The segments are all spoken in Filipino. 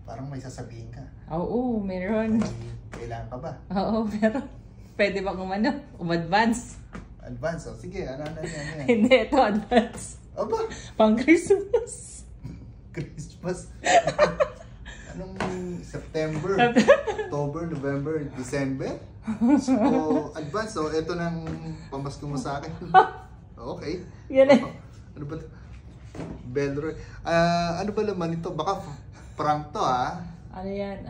Parang may sasabihin ka. Oo, meron. Kailangan ka ba? Oo, meron. Pwede ba advance? Advance, oh. Sige, ano yan? Hindi, ito advance. Aba! Pang Christmas. Christmas? Anong September, October, November, December? So, advance, oh. Ito nang pamasko mo sa akin. Okay. Yan eh. Ano ba ito? Bellroy. Ano ba naman ito? Baka prank to, ha? Ano yan?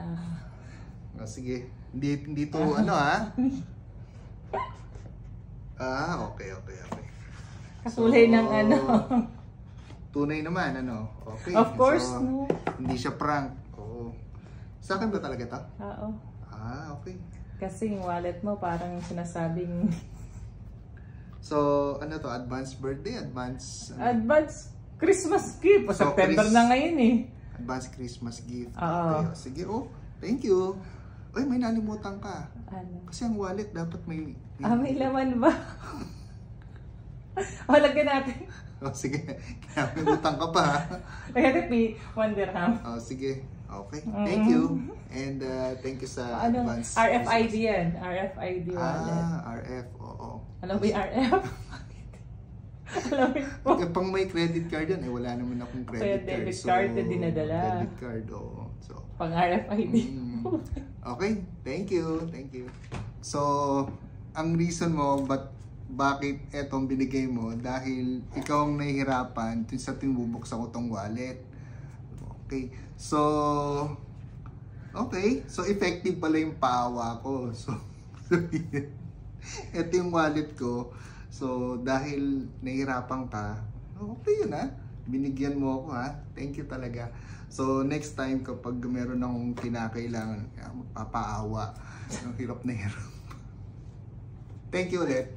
Sige. Hindi to ano, ha? Okay. Kakulay ng ano. Tunay naman, ano? Okay. Of course, so, no. Hindi siya prank. Oo. Sa akin ba talaga to? Oo. Okay. Kasi yung wallet mo parang sinasabing... So, ano to? Advance birthday? Advance... Advance Christmas gift. So, September na ngayon eh. Advance Christmas gift. Oo. Okay. Sige, thank you. Uy, may nalimutan ka. Ano? Kasi ang wallet dapat may... May laman ba? Lagyan natin. Sige. Kaya may utang ka pa. Lagyan natin 1 dirham. Sige. Okay. Thank you. And thank you sa advance. RFID yan. RFID wallet. RF. Oo. Alam mo yung RF? Alam mo yung pang may credit card yan, wala naman akong credit card. Debit card na dinadala. Debit card, oo. So, pang RFID. Okay. Thank you. So, ang reason mo bakit etong binigay mo dahil ikaw ang nahihirapan sa tinubuksan ko tong wallet. Okay. So effective pala yung pawa ko. So ito yung wallet ko. So dahil nahihirapan ka, okay yun ha. Binigyan mo ako ha. Thank you talaga. So next time kapag meron akong kinakailangan, magpapaawa. Ang hirap na hirap. Thank you ulit.